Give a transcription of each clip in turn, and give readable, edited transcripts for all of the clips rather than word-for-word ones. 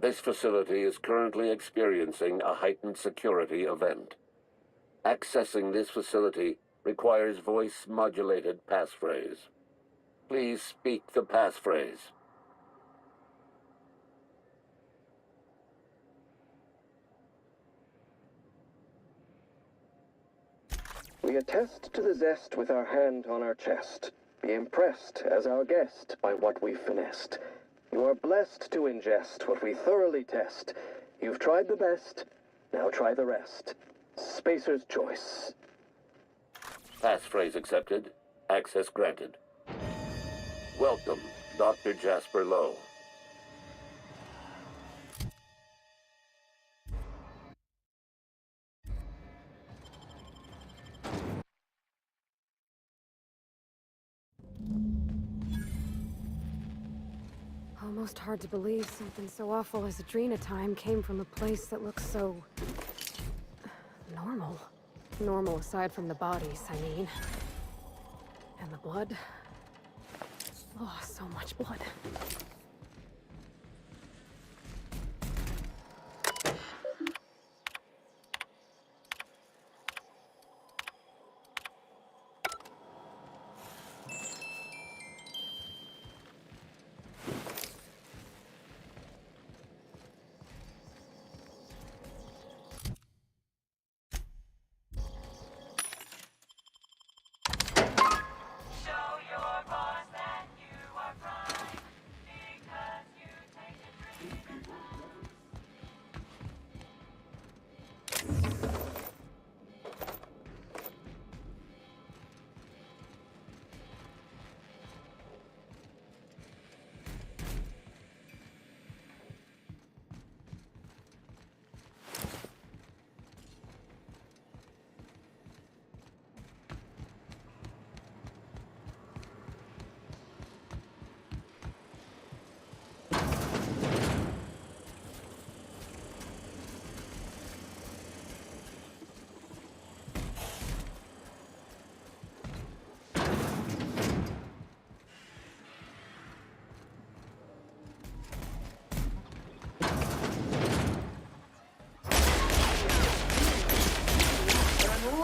This facility is currently experiencing a heightened security event. Accessing this facility requires voice-modulated passphrase. Please speak the passphrase. We attest to the zest with our hand on our chest. Be impressed as our guest by what we've finessed. You are blessed to ingest what we thoroughly test. You've tried the best, now try the rest. Spacer's choice. Passphrase accepted. Access granted. Welcome, Dr. Jasper Lowe. Almost hard to believe something so awful as Adrena time came from a place that looks so... normal. Normal aside from the bodies, I mean. And the blood. Oh, so much blood.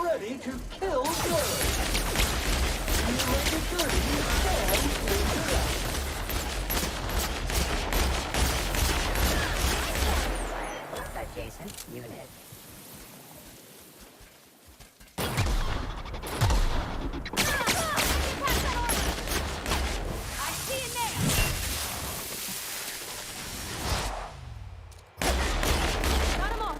Ready to kill good. You make it dirty and clean it up. What's that, Jason? Unit. I see it there! Got him all!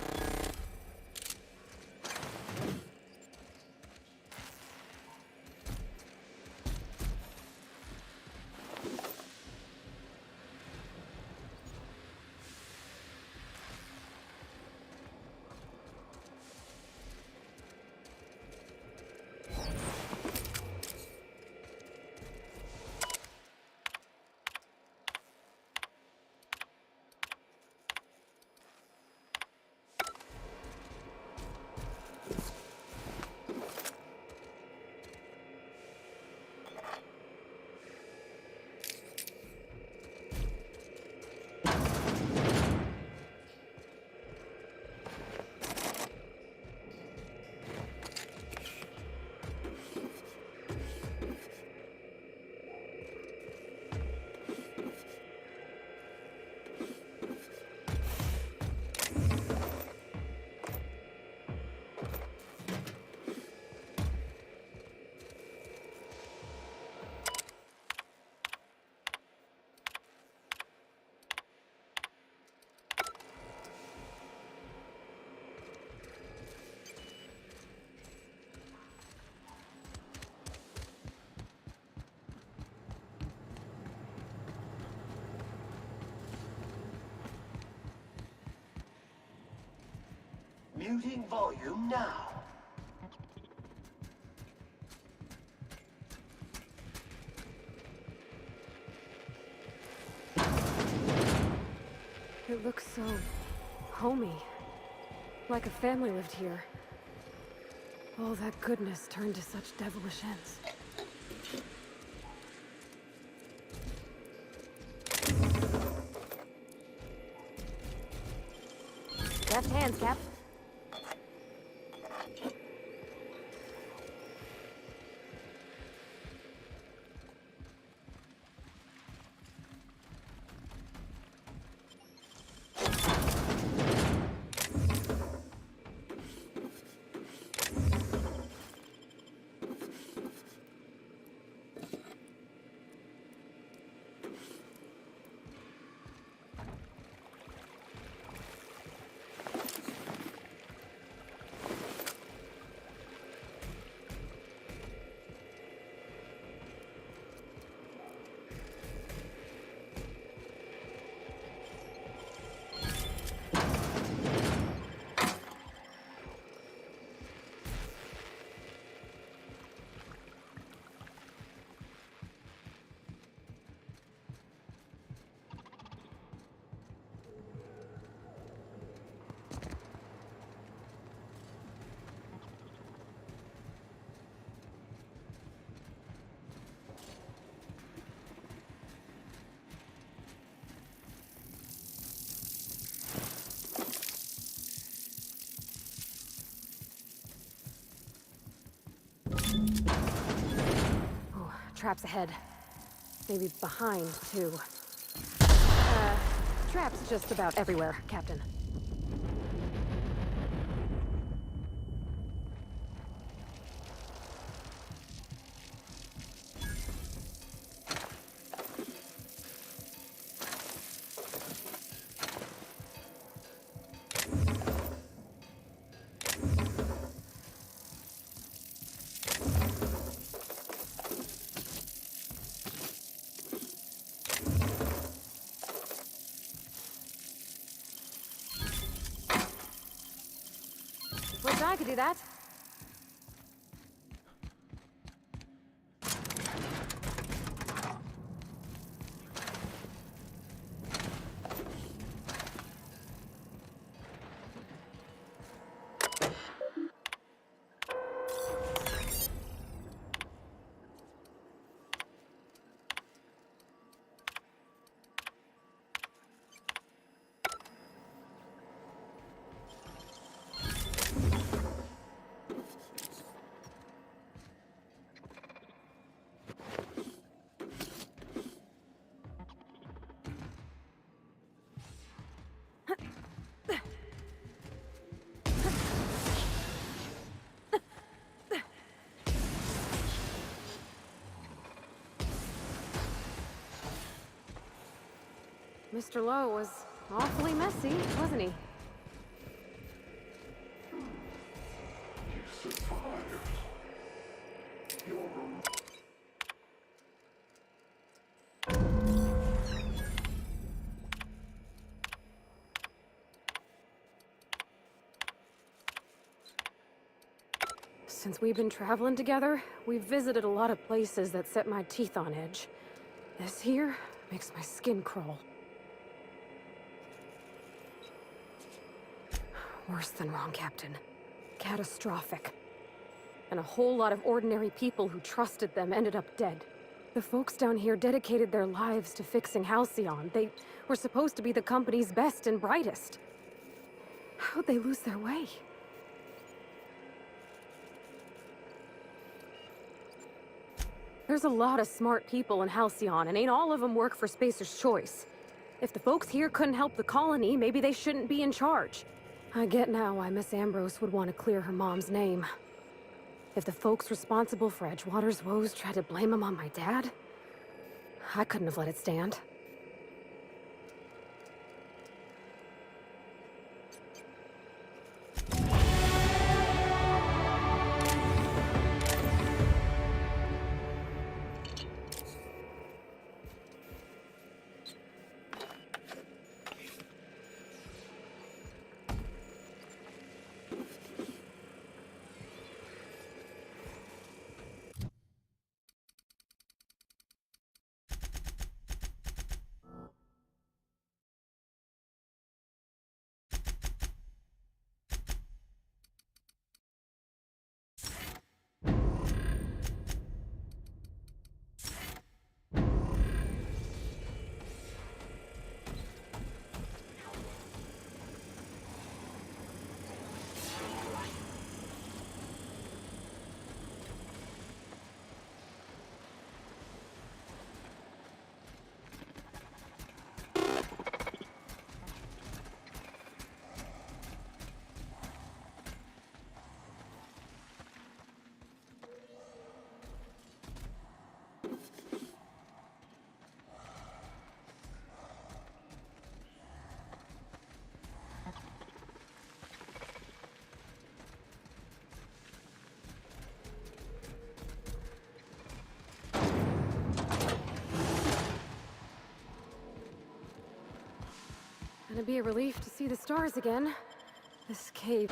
Muting volume now. It looks so... homey. Like a family lived here. All that goodness turned to such devilish ends. Left hands, Cap. Oh, traps ahead. Maybe behind, too. Traps just about everywhere, Captain. Wish I could do that. Mr. Lowe was awfully messy, wasn't he? Since we've been traveling together, we've visited a lot of places that set my teeth on edge. This here makes my skin crawl. Worse than wrong, Captain. Catastrophic. And a whole lot of ordinary people who trusted them ended up dead. The folks down here dedicated their lives to fixing Halcyon. They were supposed to be the company's best and brightest. How'd they lose their way? There's a lot of smart people in Halcyon, and ain't all of them work for Spacer's Choice. If the folks here couldn't help the colony, maybe they shouldn't be in charge. I get now why Miss Ambrose would want to clear her mom's name. If the folks responsible for Edgewater's woes tried to blame him on my dad, I couldn't have let it stand. Gonna be a relief to see the stars again. This cave.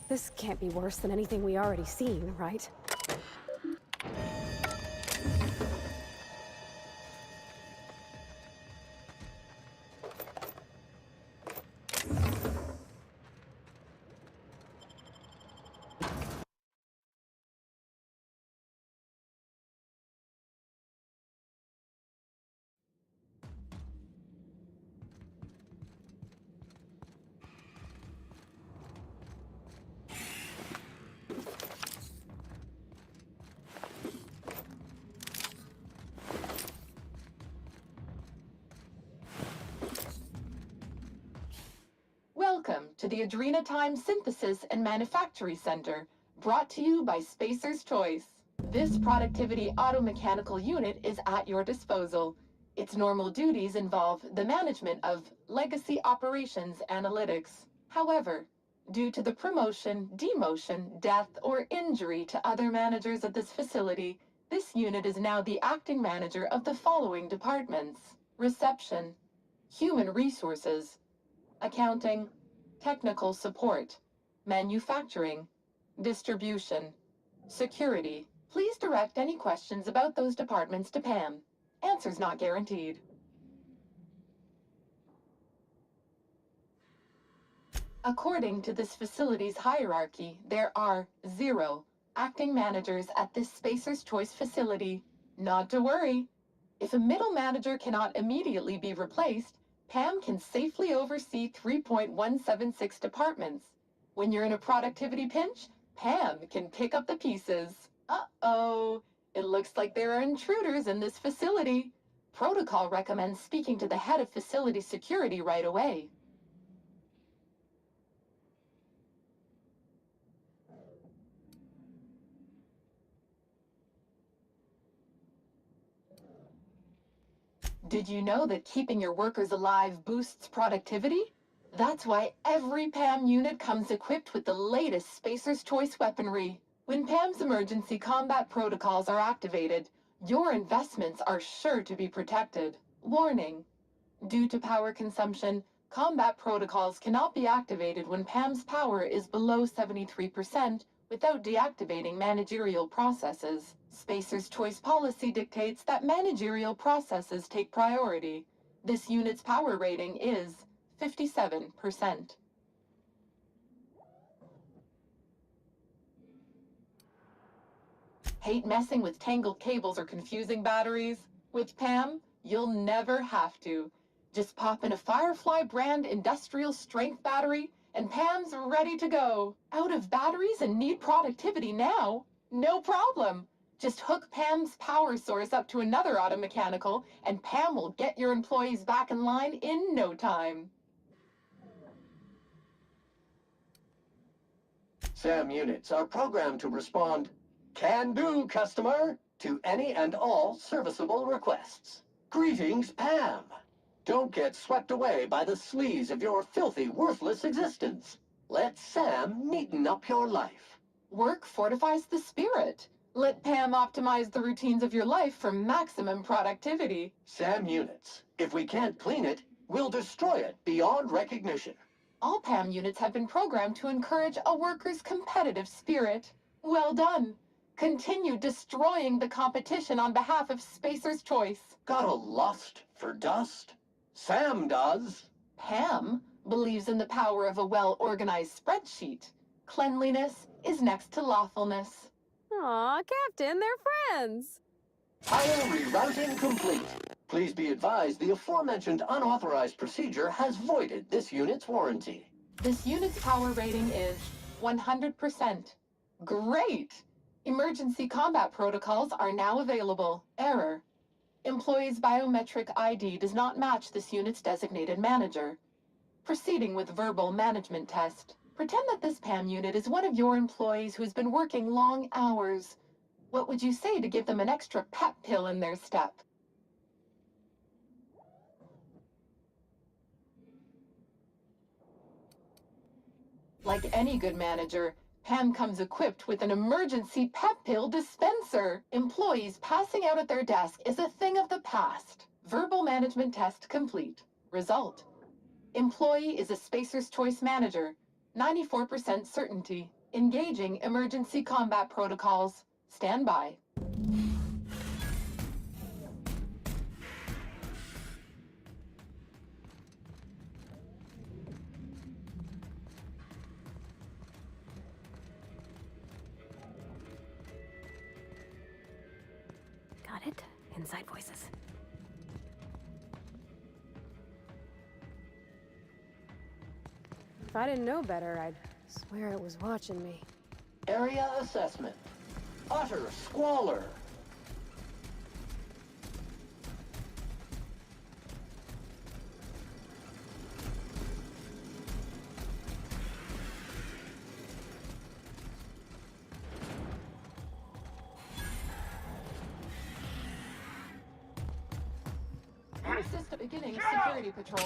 This can't be worse than anything we already seen, right? Welcome to the Adrenatime Synthesis and Manufactory Center, brought to you by Spacer's Choice. This productivity automechanical unit is at your disposal. Its normal duties involve the management of legacy operations analytics. However, due to the promotion, demotion, death, or injury to other managers of this facility, this unit is now the acting manager of the following departments: reception, human resources, accounting, technical support, manufacturing, distribution, security. Please direct any questions about those departments to Pam. Answers not guaranteed. According to this facility's hierarchy, there are 0 acting managers at this Spacer's Choice facility. Not to worry. If a middle manager cannot immediately be replaced, Pam can safely oversee 3.176 departments. When you're in a productivity pinch, Pam can pick up the pieces. Uh-oh. It looks like there are intruders in this facility. Protocol recommends speaking to the head of facility security right away. Did you know that keeping your workers alive boosts productivity? That's why every PAM unit comes equipped with the latest Spacer's Choice weaponry. When PAM's emergency combat protocols are activated, your investments are sure to be protected. Warning: due to power consumption, combat protocols cannot be activated when PAM's power is below 73% without deactivating managerial processes. Spacer's Choice policy dictates that managerial processes take priority. This unit's power rating is 57%. Hate messing with tangled cables or confusing batteries? With PAM, you'll never have to. Just pop in a Firefly brand industrial strength battery, and PAM's ready to go. Out of batteries and need productivity now? No problem. Just hook PAM's power source up to another automechanical, and PAM will get your employees back in line in no time. SAM units are programmed to respond, "Can do, customer," to any and all serviceable requests. Greetings, Pam. Don't get swept away by the sleaze of your filthy, worthless existence. Let Sam neaten up your life. Work fortifies the spirit. Let Pam optimize the routines of your life for maximum productivity. SAM units. If we can't clean it, we'll destroy it beyond recognition. All PAM units have been programmed to encourage a worker's competitive spirit. Well done. Continue destroying the competition on behalf of Spacer's Choice. Got a lust for dust? Sam does. Pam believes in the power of a well-organized spreadsheet. Cleanliness is next to lawfulness. Aw, Captain, they're friends. File rerouting complete. Please be advised the aforementioned unauthorized procedure has voided this unit's warranty. This unit's power rating is 100%. Great! Emergency combat protocols are now available. Error: employee's biometric ID does not match this unit's designated manager. Proceeding with verbal management test. Pretend that this PAM unit is one of your employees who's been working long hours. What would you say to give them an extra pep pill in their step? Like any good manager, Pam comes equipped with an emergency pep pill dispenser. Employees passing out at their desk is a thing of the past. Verbal management test complete. Result: employee is a Spacer's Choice manager. 94% certainty. Engaging emergency combat protocols. Stand by. Got it? Inside voices. If I didn't know better, I'd swear it was watching me. Area assessment. Utter squalor. Assist beginning security patrol.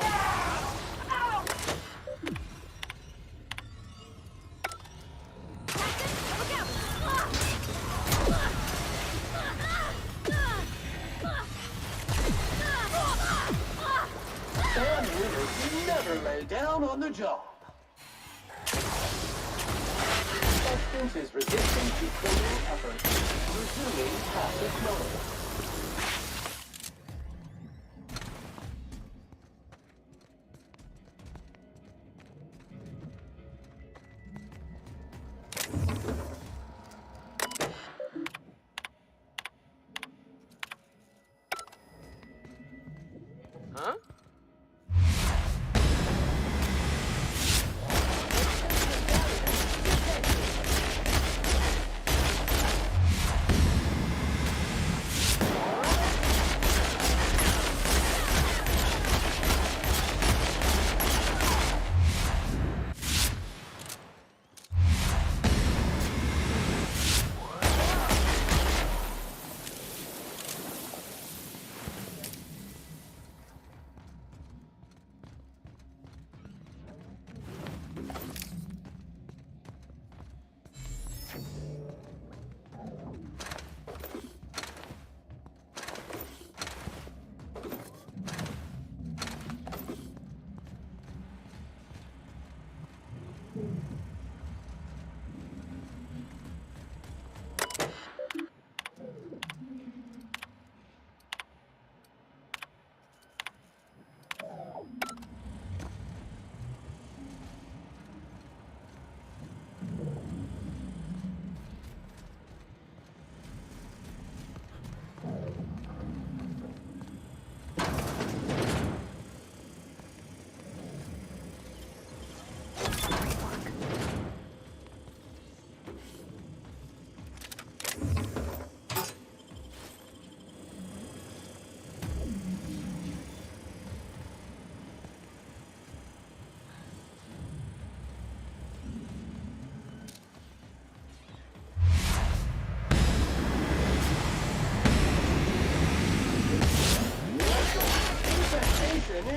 SAM units never lay down on the job. Substance is resistant to criminal effort. Resuming passive mode.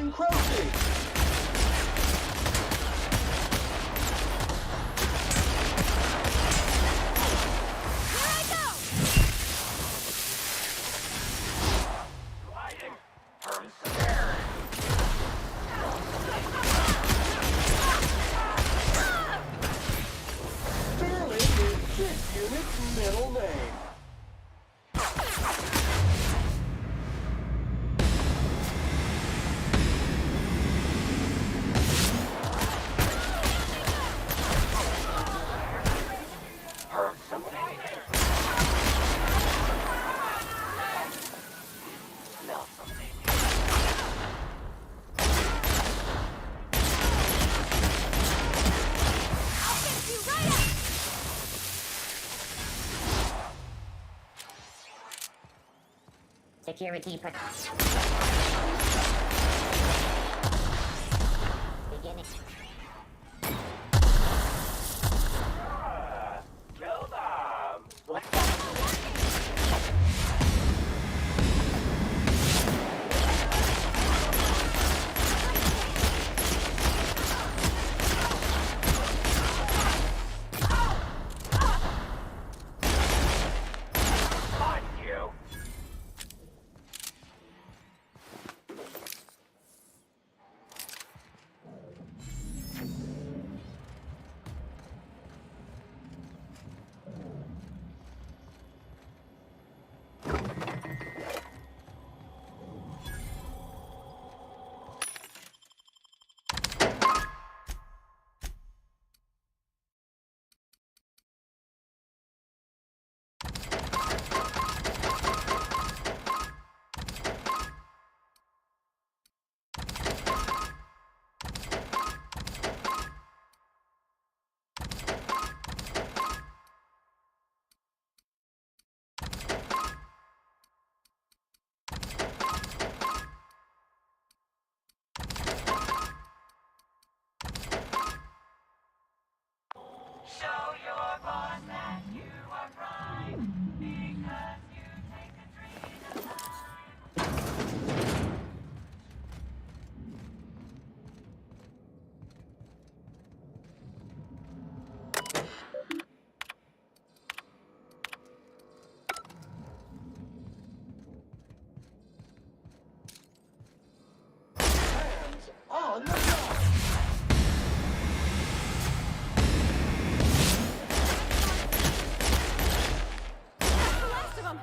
encroaching! Sterling is this unit's middle name. Security beginning. Kill them! What? Show your boss that you are prime, because you take a dream of time. Hands on the gun! That's the last of them!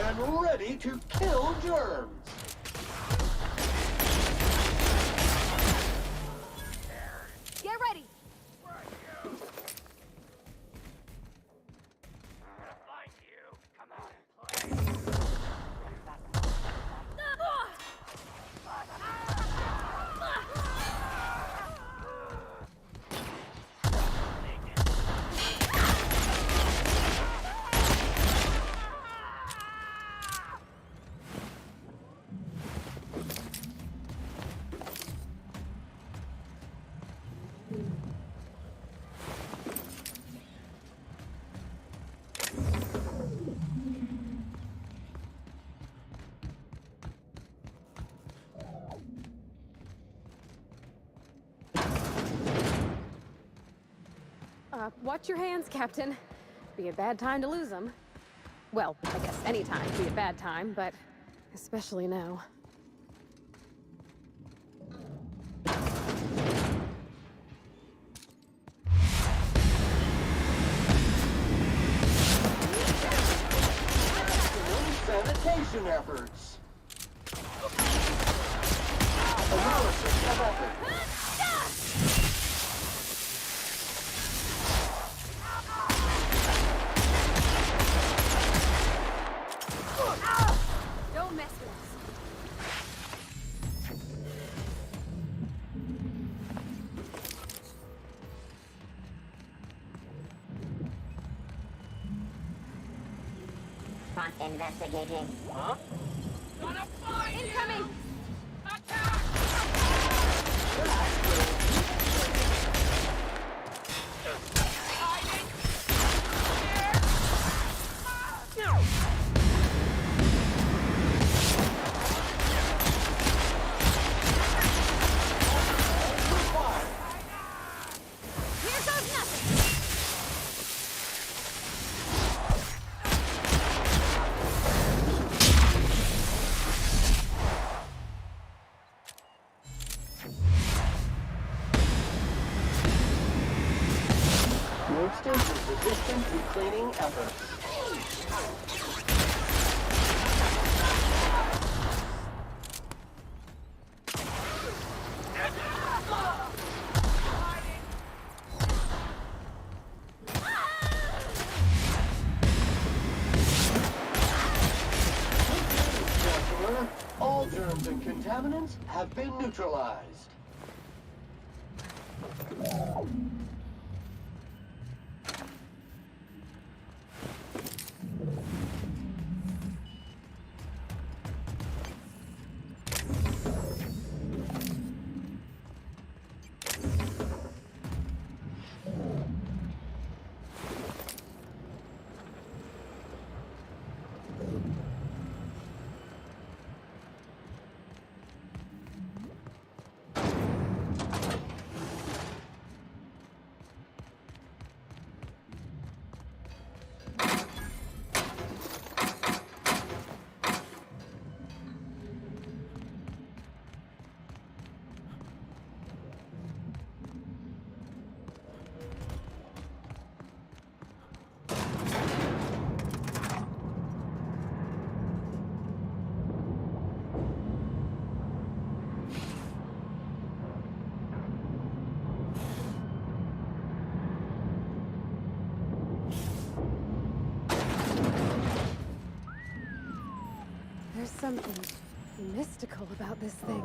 And ready to kill germs! Get ready! Find you. Come on and play. Watch your hands, Captain. Be a bad time to lose them. Well, I guess any time would be a bad time, but especially now. Sanitation efforts! Analysis of efforts! Don't mess with us. Prompt investigating. Huh? Gonna find Incoming! you! Attack! Hiding! efforts. Customer, all germs and contaminants have been neutralized. There's something mystical about this thing.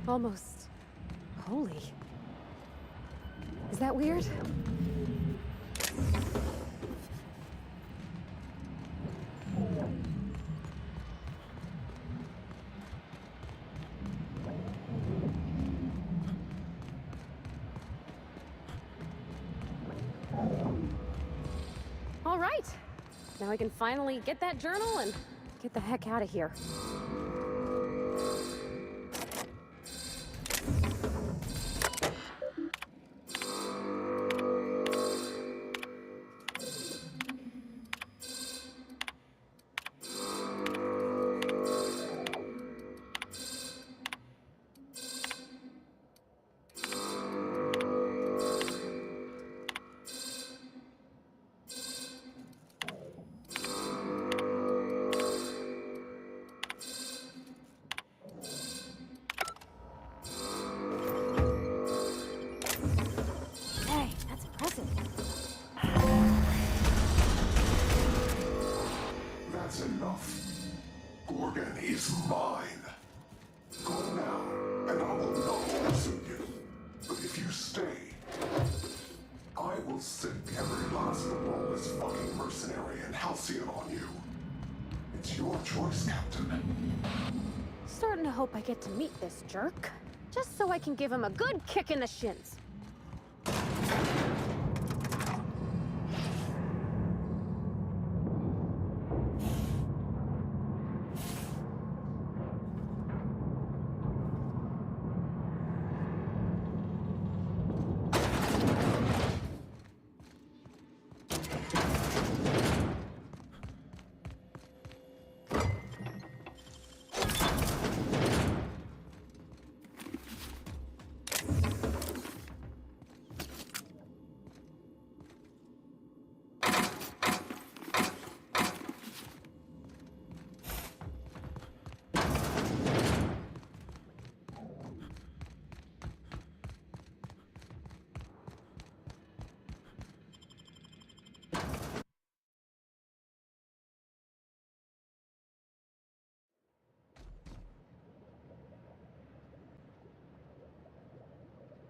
Almost holy. Is that weird? All right. Now I can finally get that journal and get the heck out of here. Hey, that's impressive. That's enough. Gorgon is mine. Go now, and I will not listen you. But if you stay, I will send every last lawless fucking mercenary and Halcyon on you. It's your choice, Captain. Starting to hope I get to meet this jerk. Just so I can give him a good kick in the shins.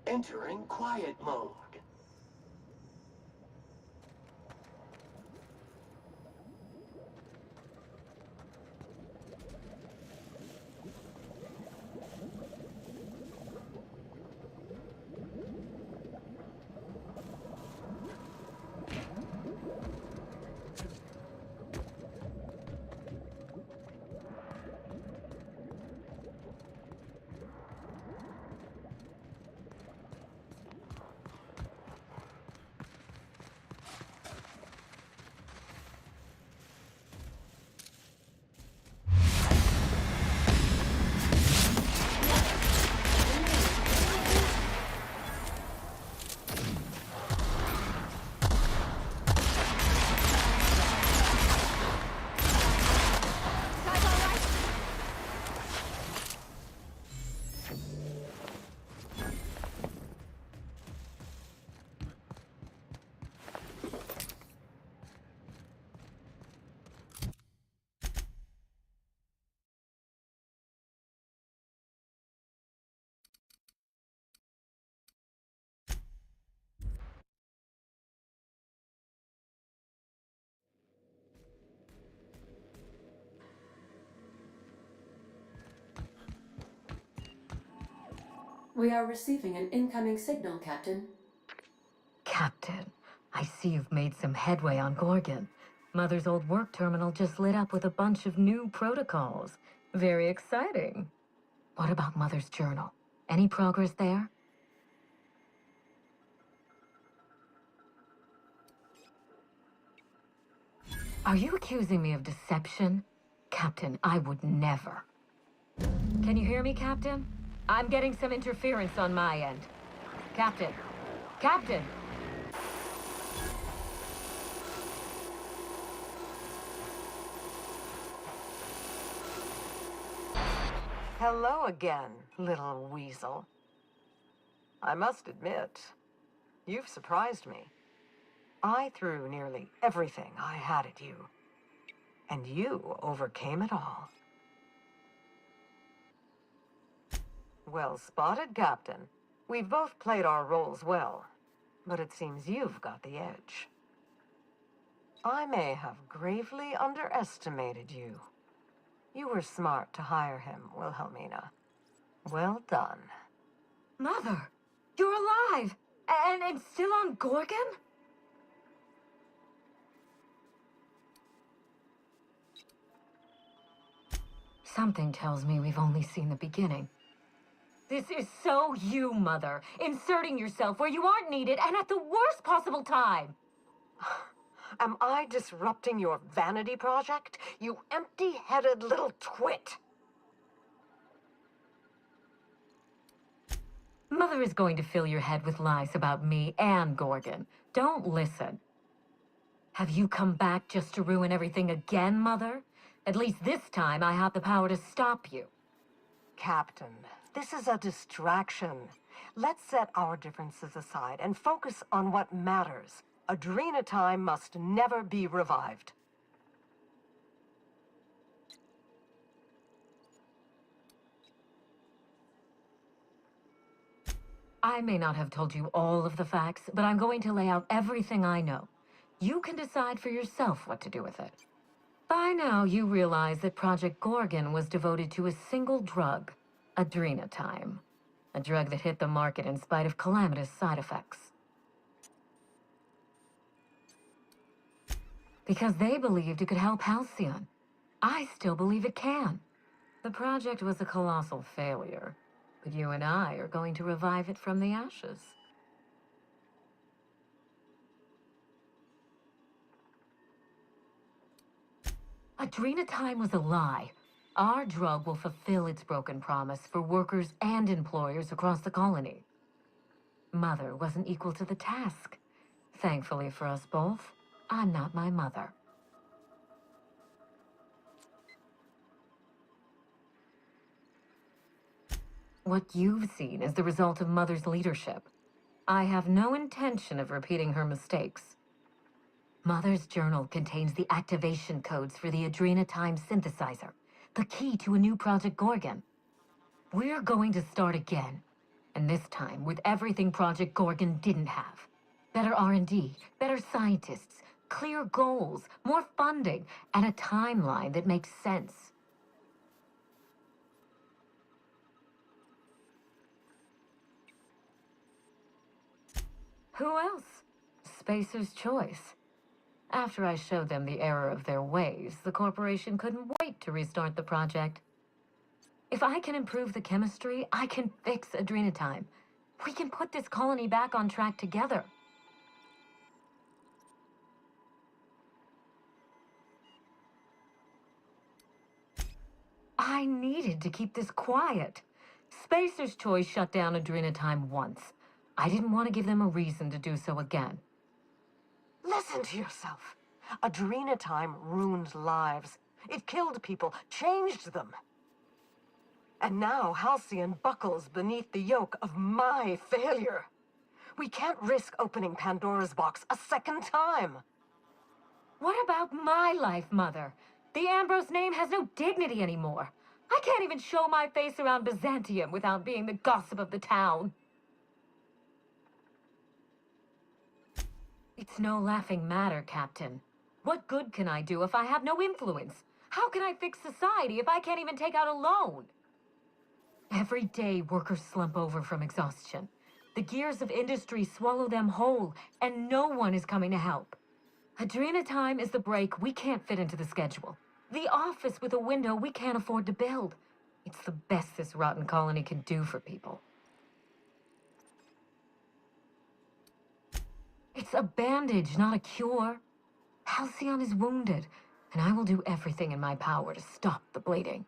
Entering quiet mode. We are receiving an incoming signal, Captain. Captain, I see you've made some headway on Gorgon. Mother's old work terminal just lit up with a bunch of new protocols. Very exciting. What about Mother's journal? Any progress there? Are you accusing me of deception? Captain, I would never. Can you hear me, Captain? I'm getting some interference on my end. Captain! Captain! Hello again, little weasel. I must admit, you've surprised me. I threw nearly everything I had at you, and you overcame it all. Well spotted, Captain. We've both played our roles well, but it seems you've got the edge. I may have gravely underestimated you. You were smart to hire him, Wilhelmina. Well done. Mother! You're alive! And still on Gorgon? Something tells me we've only seen the beginning. This is so you, Mother. Inserting yourself where you aren't needed and at the worst possible time. Am I disrupting your vanity project, you empty-headed little twit? Mother is going to fill your head with lies about me and Gorgon. Don't listen. Have you come back just to ruin everything again, Mother? At least this time I have the power to stop you. Captain, this is a distraction. Let's set our differences aside and focus on what matters. Adrena time must never be revived. I may not have told you all of the facts, but I'm going to lay out everything I know. You can decide for yourself what to do with it. By now, you realize that Project Gorgon was devoted to a single drug, Adrenatime. A drug that hit the market in spite of calamitous side effects. Because they believed it could help Halcyon. I still believe it can. The project was a colossal failure, but you and I are going to revive it from the ashes. Adrenatime was a lie. Our drug will fulfill its broken promise for workers and employers across the colony. Mother wasn't equal to the task. Thankfully for us both, I'm not my mother. What you've seen is the result of Mother's leadership. I have no intention of repeating her mistakes. Mother's journal contains the activation codes for the Adrenatime synthesizer, the key to a new Project Gorgon. We're going to start again, and this time with everything Project Gorgon didn't have. Better R&D, better scientists, clear goals, more funding, and a timeline that makes sense. Who else? Spacer's choice. After I showed them the error of their ways, the corporation couldn't wait to restart the project. If I can improve the chemistry, I can fix Adrenatime. We can put this colony back on track together. I needed to keep this quiet. Spacer's Choice shut down Adrenatime once. I didn't want to give them a reason to do so again. Listen to yourself. Adrenatime ruined lives. It killed people, changed them. And now Halcyon buckles beneath the yoke of my failure. We can't risk opening Pandora's box a second time. What about my life, Mother? The Ambrose name has no dignity anymore. I can't even show my face around Byzantium without being the gossip of the town. It's no laughing matter, Captain. What good can I do if I have no influence? How can I fix society if I can't even take out a loan? Every day, workers slump over from exhaustion. The gears of industry swallow them whole, and no one is coming to help. Adrena time is the break we can't fit into the schedule. The office with a window we can't afford to build. It's the best this rotten colony can do for people. It's a bandage, not a cure. Halcyon is wounded, and I will do everything in my power to stop the bleeding.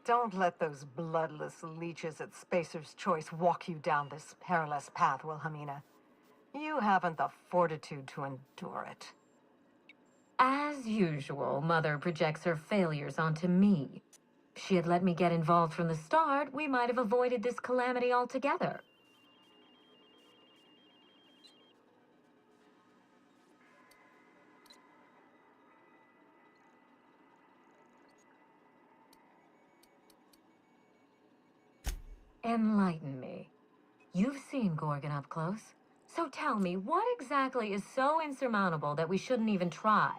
Don't let those bloodless leeches at Spacer's Choice walk you down this perilous path, Wilhelmina. You haven't the fortitude to endure it. As usual, Mother projects her failures onto me. If she had let me get involved from the start, we might have avoided this calamity altogether. Enlighten me. You've seen Gorgon up close. So tell me, what exactly is so insurmountable that we shouldn't even try?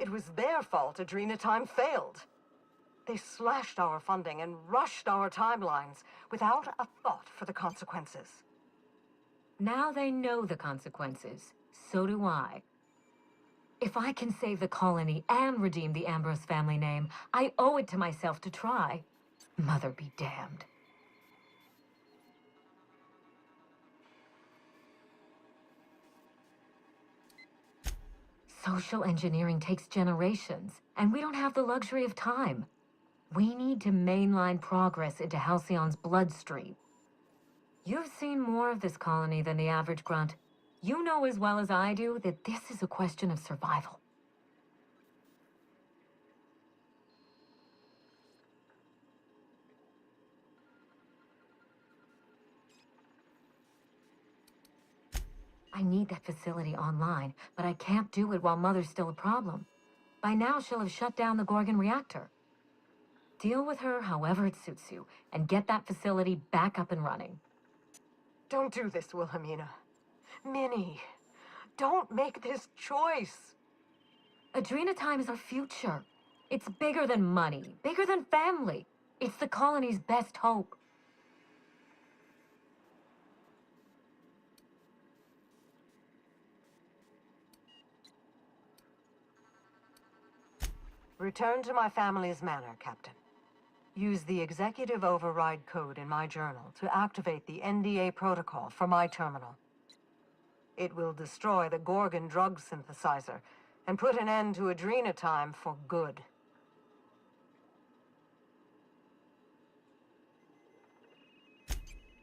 It was their fault Adrena time failed. They slashed our funding and rushed our timelines without a thought for the consequences. Now they know the consequences. So do I. If I can save the colony and redeem the Ambrose family name, I owe it to myself to try. Mother be damned. Social engineering takes generations, and we don't have the luxury of time. We need to mainline progress into Halcyon's bloodstream. You've seen more of this colony than the average grunt. You know as well as I do that this is a question of survival. I need that facility online, but I can't do it while Mother's still a problem. By now, she'll have shut down the Gorgon reactor. Deal with her however it suits you, and get that facility back up and running. Don't do this, Wilhelmina. Minnie, don't make this choice. Adrena time is our future. It's bigger than money, bigger than family. It's the colony's best hope. Return to my family's manor, Captain. Use the executive override code in my journal to activate the NDA protocol for my terminal. It will destroy the Gorgon drug synthesizer and put an end to Adrena time for good.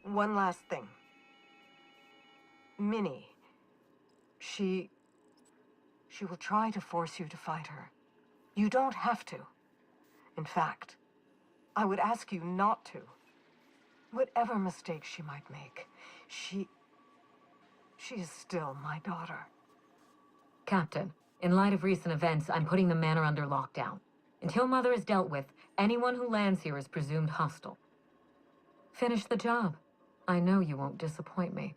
One last thing. Minnie, she will try to force you to fight her. You don't have to. In fact, I would ask you not to. Whatever mistakes she might make, she is still my daughter. Captain, in light of recent events, I'm putting the manor under lockdown. Until Mother is dealt with, anyone who lands here is presumed hostile. Finish the job. I know you won't disappoint me.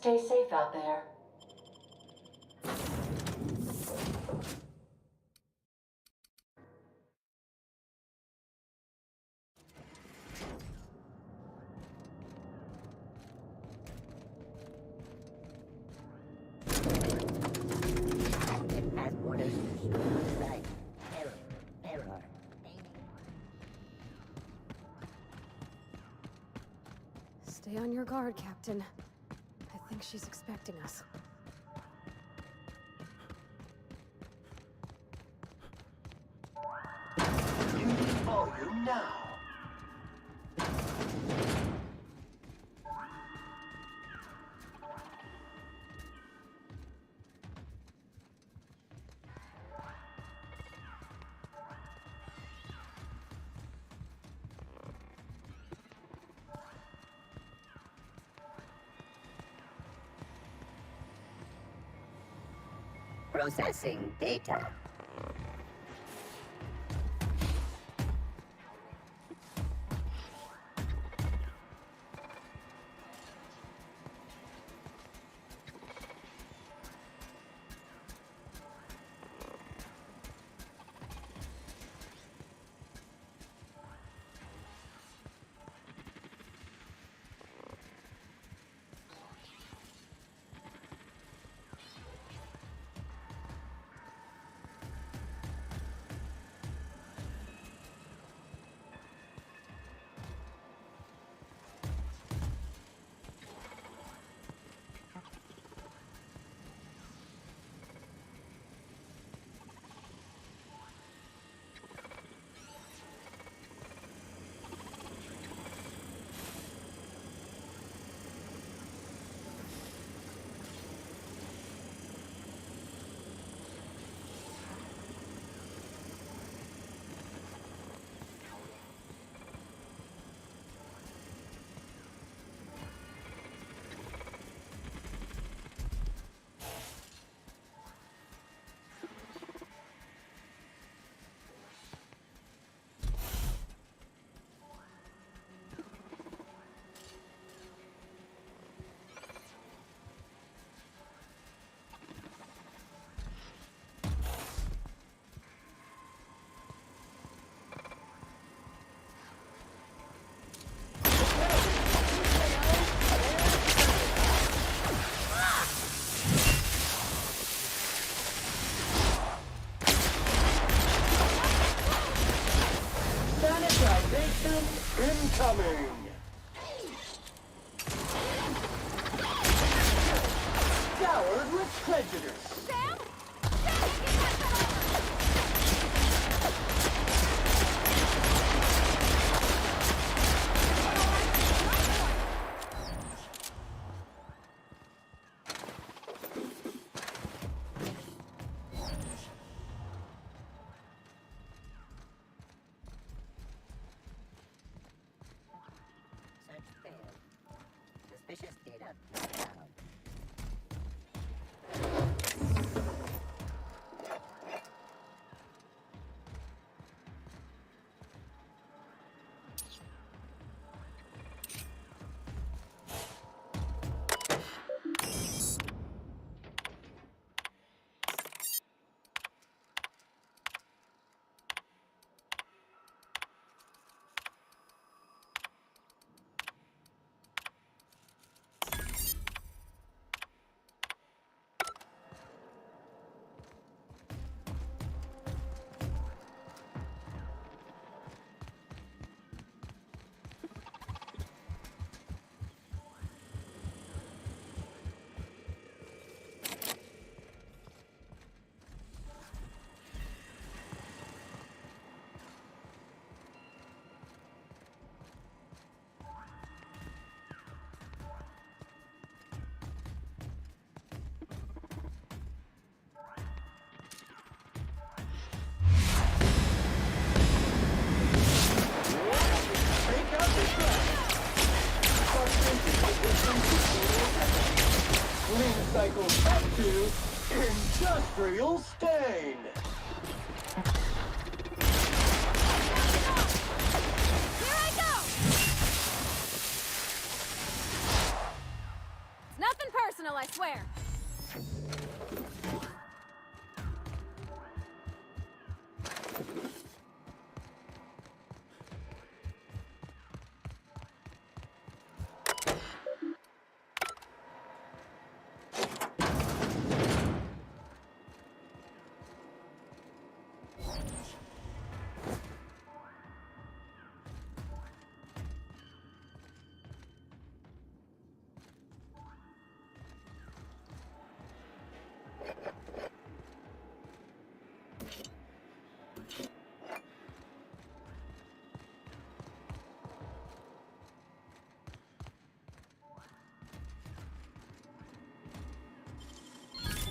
Stay safe out there. As orders. Right. Error. Error. Stay on your guard, Captain. I think she's expecting us. Unit volume now. Processing data. Sanitization incoming! Scoured with prejudice! Search failed. Suspicious data found. Clean cycle up to industrial stain. Here I go! It's nothing personal. I swear!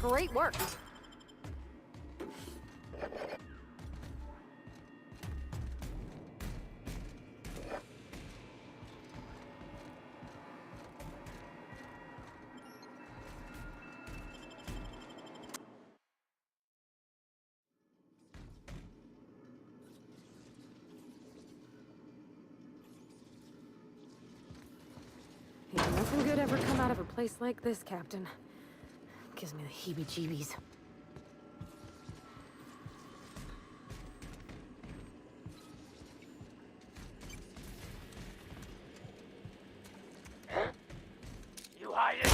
Great work! Ain't nothing good ever come out of a place like this, Captain. Gives me the heebie-jeebies. You hiding?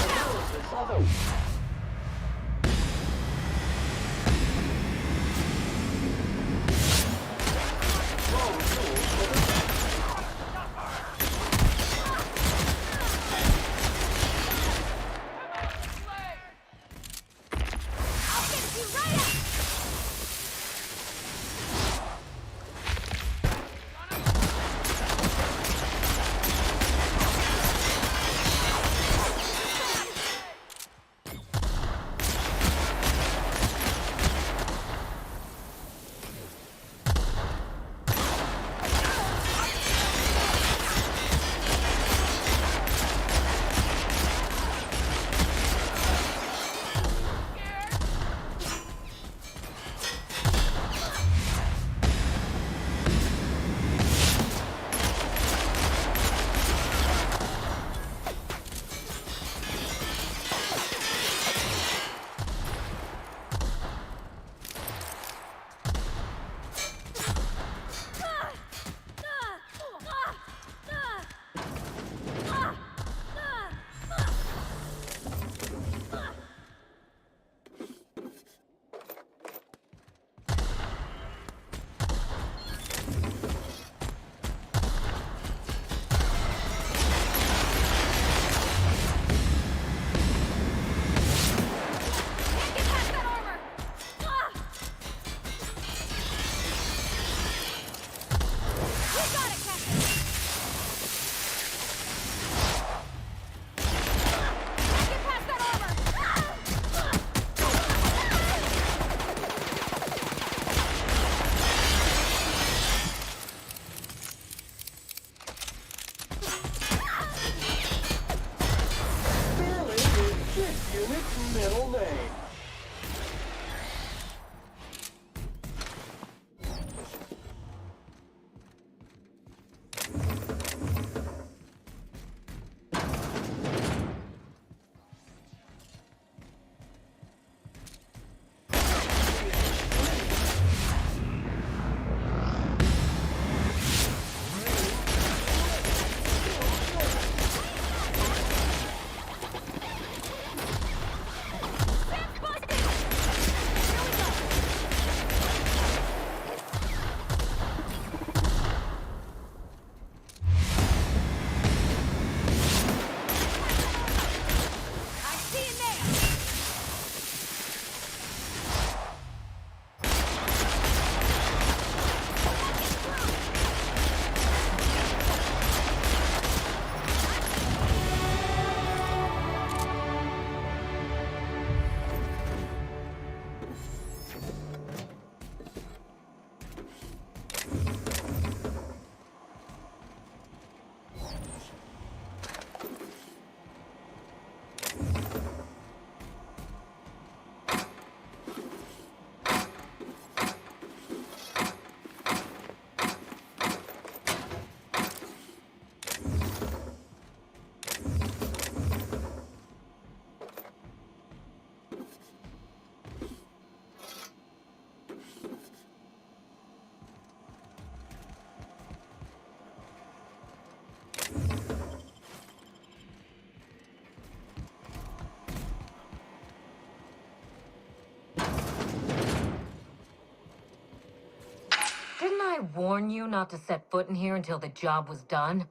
warn you not to set foot in here until the job was done?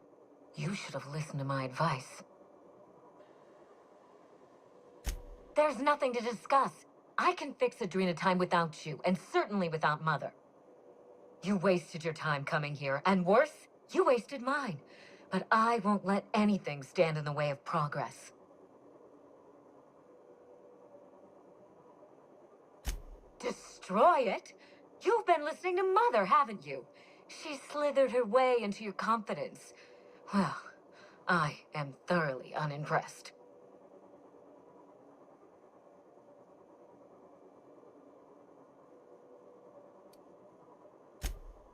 You should have listened to my advice. There's nothing to discuss. I can fix Adrenatime without you, and certainly without Mother. You wasted your time coming here, and worse, you wasted mine. But I won't let anything stand in the way of progress. Destroy it? You've been listening to Mother, haven't you? She slithered her way into your confidence. Well, I am thoroughly unimpressed.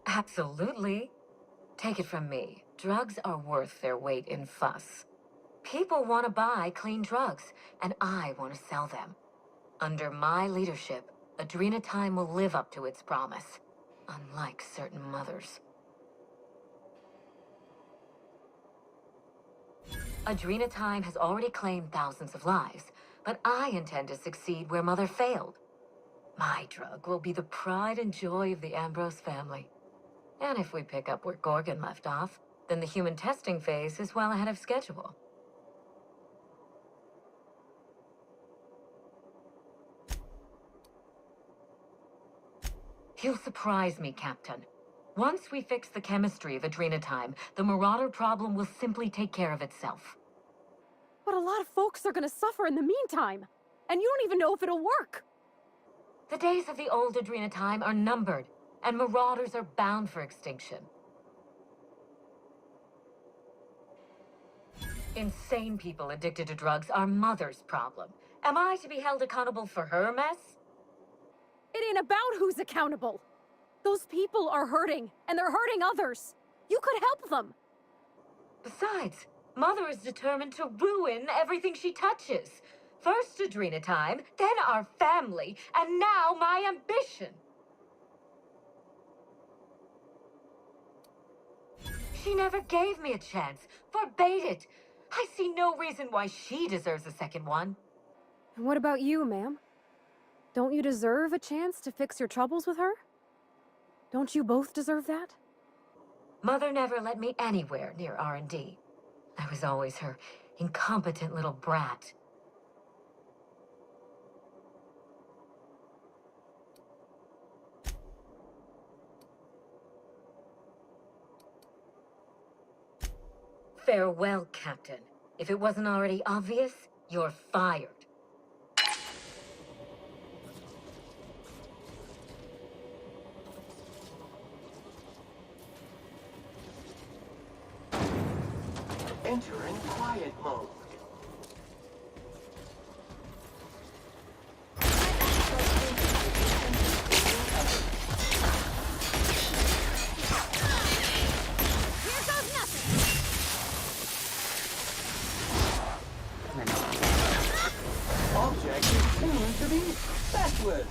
Absolutely. Take it from me. Drugs are worth their weight in fuss. People want to buy clean drugs, and I want to sell them. Under my leadership, Adrenatime will live up to its promise, unlike certain mothers. Adrenatime has already claimed thousands of lives, but I intend to succeed where Mother failed. My drug will be the pride and joy of the Ambrose family. And if we pick up where Gorgon left off, then the human testing phase is well ahead of schedule. You'll surprise me, Captain. Once we fix the chemistry of Adrenatime, the Marauder problem will simply take care of itself. But a lot of folks are gonna suffer in the meantime. And you don't even know if it'll work. The days of the old Adrenatime are numbered, and Marauders are bound for extinction. Insane people addicted to drugs are Mother's problem. Am I to be held accountable for her mess? It ain't about who's accountable. Those people are hurting, and they're hurting others. You could help them. Besides, Mother is determined to ruin everything she touches. First Adrenatime, then our family, and now my ambition. She never gave me a chance, forbade it. I see no reason why she deserves a second one. And what about you, ma'am? Don't you deserve a chance to fix your troubles with her? Don't you both deserve that? Mother never let me anywhere near R&D. I was always her incompetent little brat. Farewell, Captain. If it wasn't already obvious, you're fired. Entering quiet mode. Here goes nothing! Object is tuned to be specialist.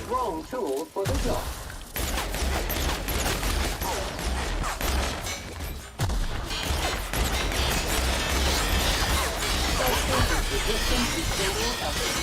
Wrong tool for the job. Resistance to single effort.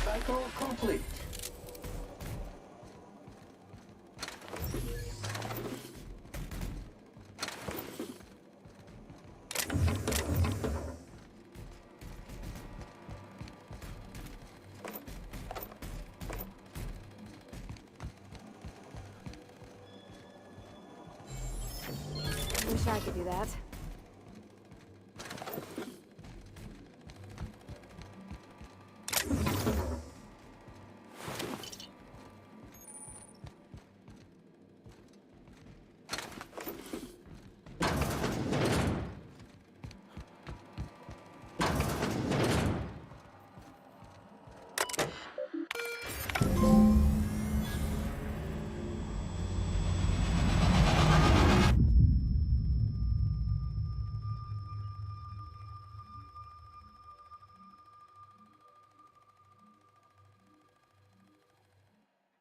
Cycle complete. Wish I could do that.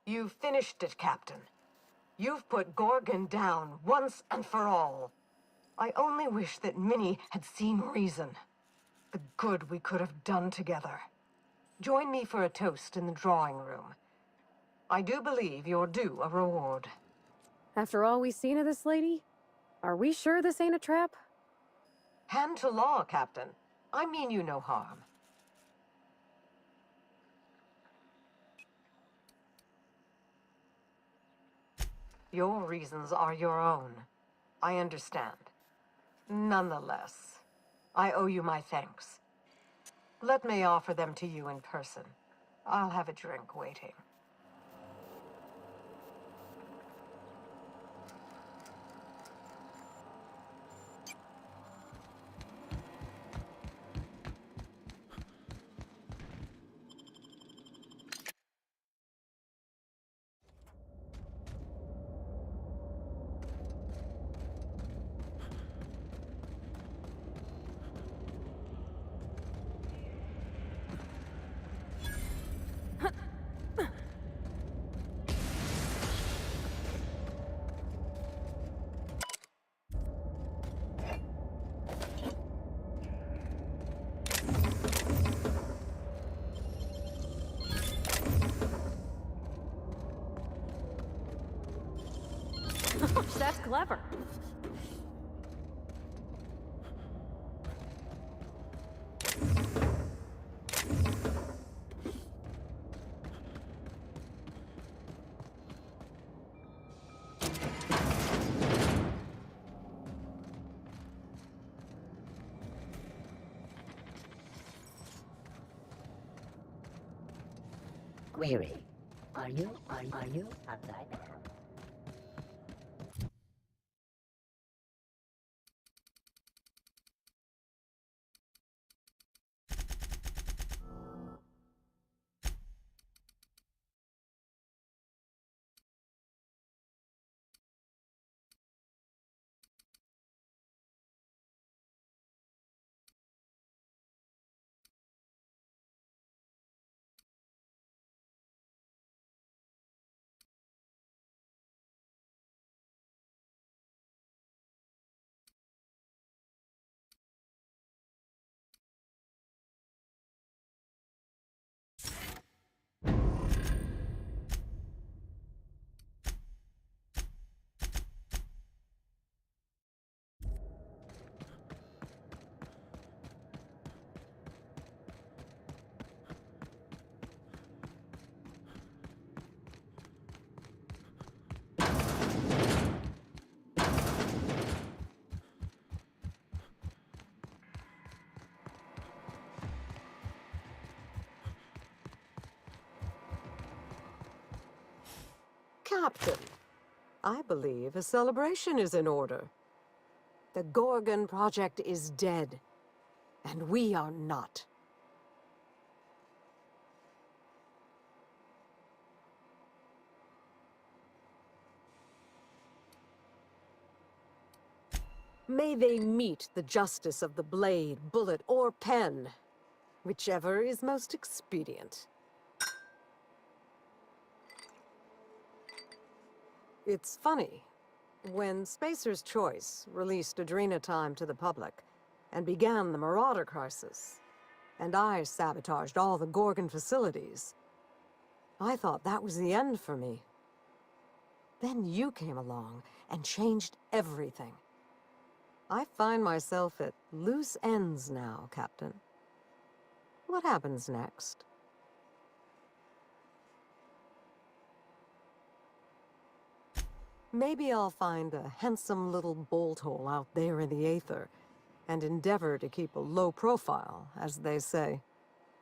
You've finished it, Captain. You've put Gorgon down once and for all. I only wish that Minnie had seen reason. The good we could have done together. Join me for a toast in the drawing room. I do believe you're due a reward. After all we've seen of this lady, are we sure this ain't a trap? Hand to law, Captain. I mean you no harm. Your reasons are your own. I understand. Nonetheless, I owe you my thanks. Let me offer them to you in person. I'll have a drink waiting. That's clever. Query. Are you outside? Captain, I believe a celebration is in order. The Gorgon Project is dead, and we are not. May they meet the justice of the blade, bullet, or pen, whichever is most expedient. It's funny. When Spacer's Choice released Adrena Time to the public and began the Marauder crisis, and I sabotaged all the Gorgon facilities, I thought that was the end for me. Then you came along and changed everything. I find myself at loose ends now, Captain. What happens next? Maybe I'll find a handsome little bolt hole out there in the aether and endeavor to keep a low profile, as they say.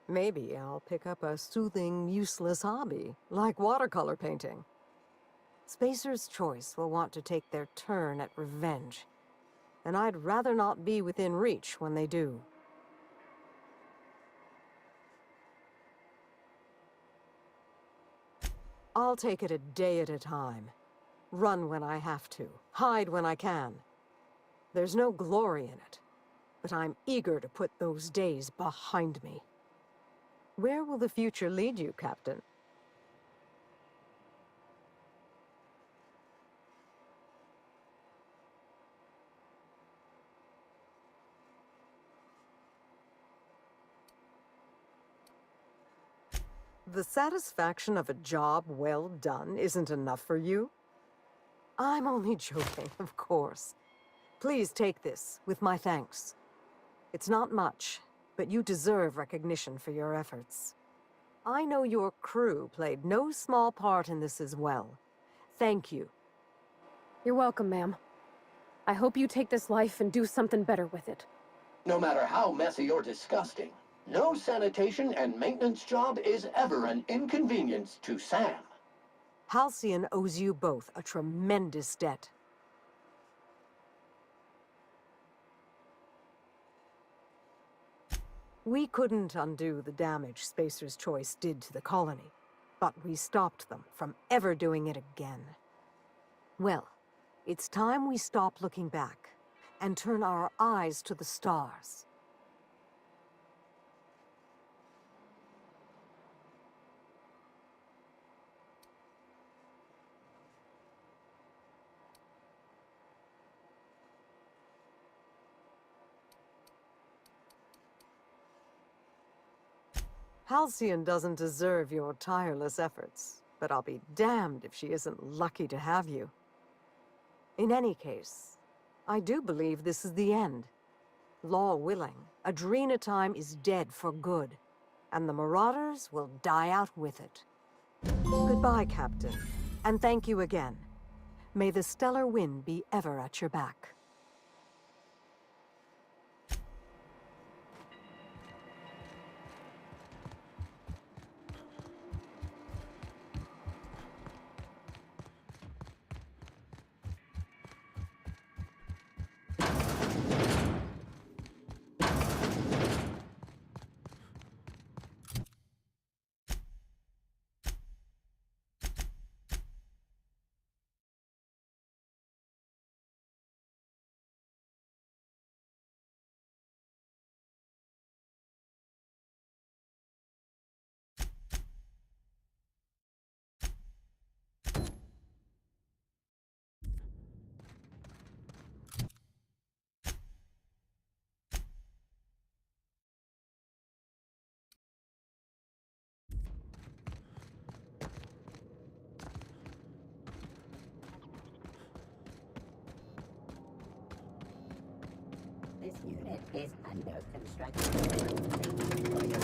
Maybe I'll pick up a soothing, useless hobby, like watercolor painting. Spacer's Choice will want to take their turn at revenge, and I'd rather not be within reach when they do. I'll take it a day at a time. Run when I have to, hide when I can. There's no glory in it, but I'm eager to put those days behind me. Where will the future lead you, Captain? The satisfaction of a job well done isn't enough for you? I'm only joking, of course. Please take this, with my thanks. It's not much, but you deserve recognition for your efforts. I know your crew played no small part in this as well. Thank you. You're welcome, ma'am. I hope you take this life and do something better with it. No matter how messy or disgusting, no sanitation and maintenance job is ever an inconvenience to Sam. Halcyon owes you both a tremendous debt. We couldn't undo the damage Spacer's Choice did to the colony, but we stopped them from ever doing it again. Well, it's time we stop looking back and turn our eyes to the stars. Halcyon doesn't deserve your tireless efforts, but I'll be damned if she isn't lucky to have you. In any case, I do believe this is the end. Law willing, Adrena time is dead for good, and the Marauders will die out with it. Goodbye, Captain, and thank you again. May the stellar wind be ever at your back. This unit is under construction. For your